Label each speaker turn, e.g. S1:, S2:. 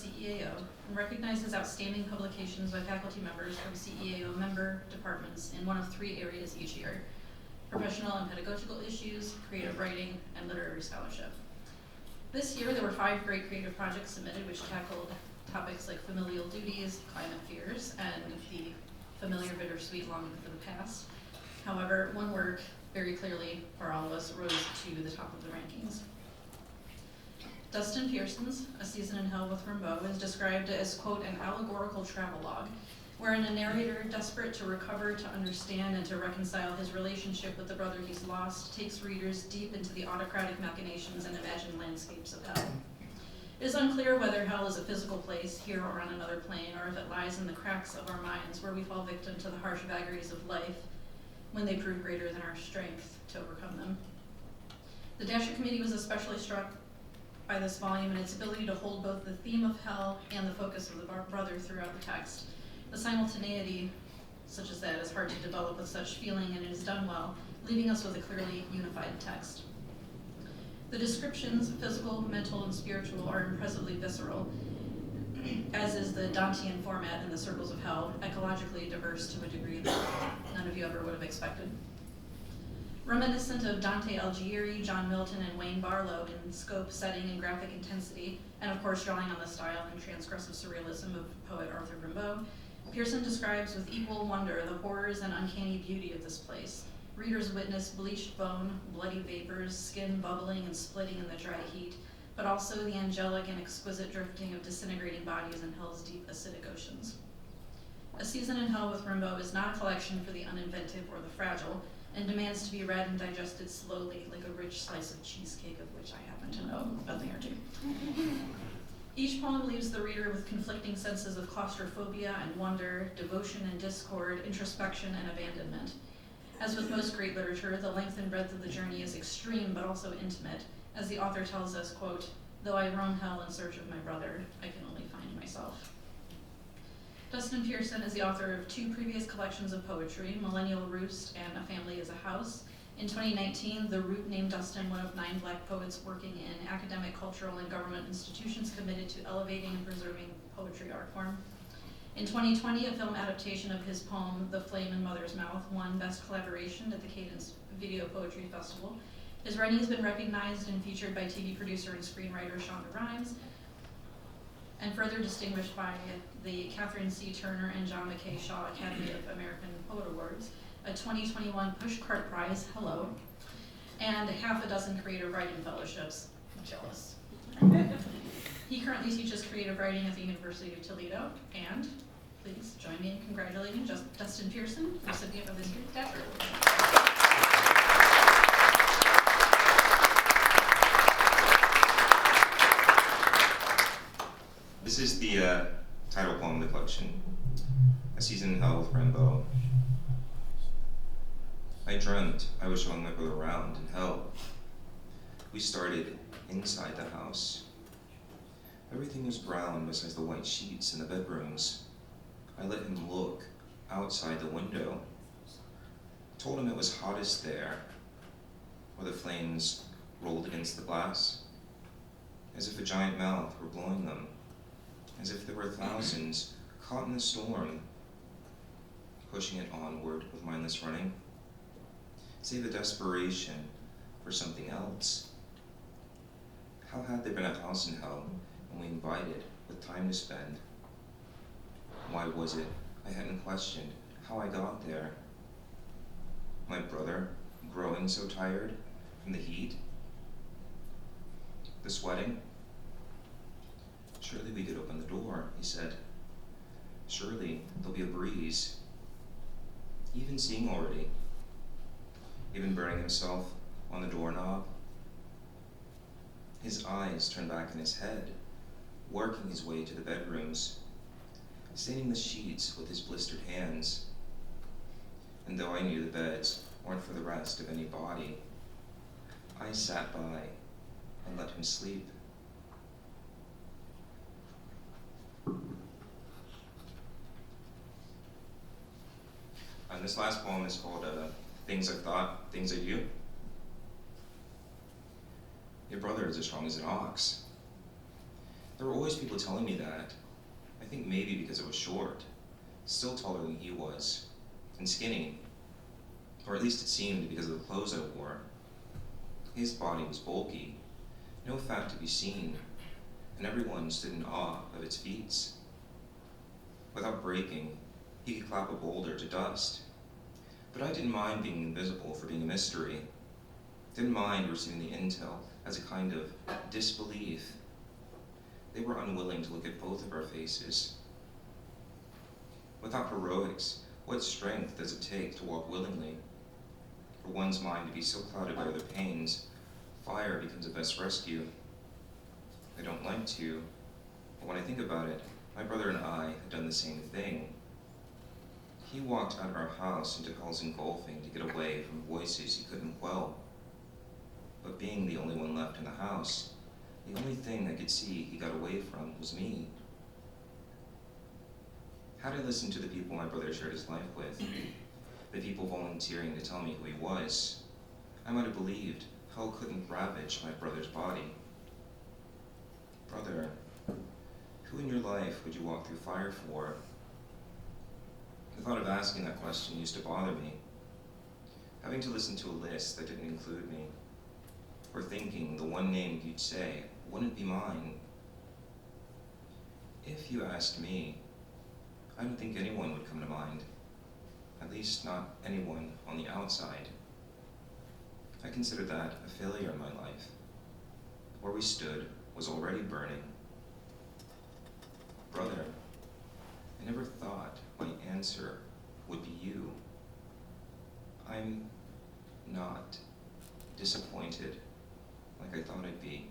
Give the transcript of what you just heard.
S1: CEAO and recognizes outstanding publications by faculty members from CEAO member departments in one of 3 areas each year: professional and pedagogical issues, creative writing, and literary scholarship. This year, there were 5 great creative projects submitted which tackled topics like familial duties, climate fears, and the familiar bittersweet longing for the past. However, one work very clearly for all of us rose to the top of the rankings. Dustin Pearson's A Season in Hell with Rimbaud is described as, quote, an allegorical travelogue, wherein a narrator, desperate to recover, to understand, and to reconcile his relationship with the brother he's lost, takes readers deep into the autocratic machinations and imagined landscapes of hell. It is unclear whether hell is a physical place, here or on another plane, or if it lies in the cracks of our minds where we fall victim to the harsh vagaries of life when they prove greater than our strength to overcome them. The Dasher Committee was especially struck by this volume and its ability to hold both the theme of hell and the focus of the brother throughout the text. The simultaneity, such as that, is hard to develop with such feeling, and it is done well, leaving us with a clearly unified text. The descriptions, physical, mental, and spiritual, are impressively visceral, as is the Dantean format in the Circles of Hell, ecologically diverse to a degree that none of you ever would have expected. Reminiscent of Dante Alighieri, John Milton, and Wayne Barlow in scope, setting, and graphic intensity, and of course drawing on the style and transgressive surrealism of poet Arthur Rimbaud, Pearson describes with equal wonder the horrors and uncanny beauty of this place. Readers witness bleached bone, bloody vapors, skin bubbling and splitting in the dry heat, but also the angelic and exquisite drifting of disintegrating bodies in hell's deep acidic oceans. A Season in Hell with Rimbaud is not a collection for the uninventive or the fragile, and demands to be read and digested slowly, like a rich slice of cheesecake, of which I happen to know a thing or two. Each poem leaves the reader with conflicting senses of claustrophobia and wonder, devotion and discord, introspection and abandonment. As with most great literature, the length and breadth of the journey is extreme but also intimate, as the author tells us, quote, though I roam hell in search of my brother, I can only find myself. Dustin Pearson is the author of 2 previous collections of poetry, Millennial Roost and A Family is a House. In 2019, The Root named Dustin one of 9 Black poets working in academic, cultural, and government institutions committed to elevating and preserving poetry art form. In 2020, a film adaptation of his poem, The Flame in Mother's Mouth, won Best Collaboration at the Cadence Video Poetry Festival. His writing has been recognized and featured by TV producer and screenwriter Shonda Rhimes, and further distinguished by the Catherine C. Turner and John McKay Shaw Academy of American Poet Awards, a 2021 Pushcart Prize, hello, and half a dozen creative writing fellowships. I'm jealous. He currently teaches creative writing at the University of Toledo, and please join me in congratulating Dustin Pearson, recipient of this year's Dasher Award.
S2: This is the title poem of the collection, A Season in Hell with Rimbaud. I dreamt I was showing my brother around in hell. We started inside the house. Everything was brown besides the white sheets in the bedrooms. I let him look outside the window. Told him it was hottest there, where the flames rolled against the glass, as if a giant mouth were blowing them, as if there were thousands caught in the storm, pushing it onward with mindless running. Save the desperation for something else. How had there been a house in hell when we invited with time to spend? Why was it I hadn't questioned how I got there? My brother growing so tired from the heat? The sweating? Surely we could open the door, he said. Surely there'll be a breeze. Even seeing already. Even burning himself on the doorknob. His eyes turned back in his head, working his way to the bedrooms, staining the sheets with his blistered hands. And though I knew the beds weren't for the rest of any body, I sat by and let him sleep. And this last poem is called Things I Thought, Things I Do. Your brother is as strong as an ox. There were always people telling me that. I think maybe because I was short, still taller than he was, and skinny. Or at least it seemed because of the clothes I wore. His body was bulky, no fat to be seen, and everyone stood in awe of its feats. Without breaking, he could clap a boulder to dust. But I didn't mind being invisible for being a mystery. Didn't mind receiving the intel as a kind of disbelief. They were unwilling to look at both of our faces. Without heroics, what strength does it take to walk willingly? For one's mind to be so clouded by other pains, fire becomes a best rescue. I don't like to, but when I think about it, my brother and I had done the same thing. He walked out of our house into hell's engulfing to get away from voices he couldn't quell. But being the only one left in the house, the only thing I could see he got away from was me. Had I listened to the people my brother shared his life with, the people volunteering to tell me who he was, I might have believed hell couldn't ravage my brother's body. Brother, who in your life would you walk through fire for? The thought of asking that question used to bother me. Having to listen to a list that didn't include me, or thinking the one name you'd say wouldn't be mine. If you asked me, I don't think anyone would come to mind. At least not anyone on the outside. I consider that a failure in my life. Where we stood was already burning. Brother, I never thought my answer would be you. I'm not disappointed like I thought I'd be.